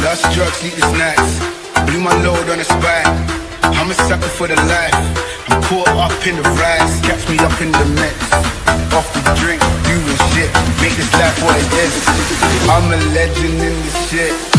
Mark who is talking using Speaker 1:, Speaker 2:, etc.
Speaker 1: Lust, drugs, eat the snacks. Blew my load on the spine. I'm a sucker for the life. I'm caught up in the rise. Catch me up in the mix. Off the drink, doing shit. Make this life what it is. I'm a legend in this shit.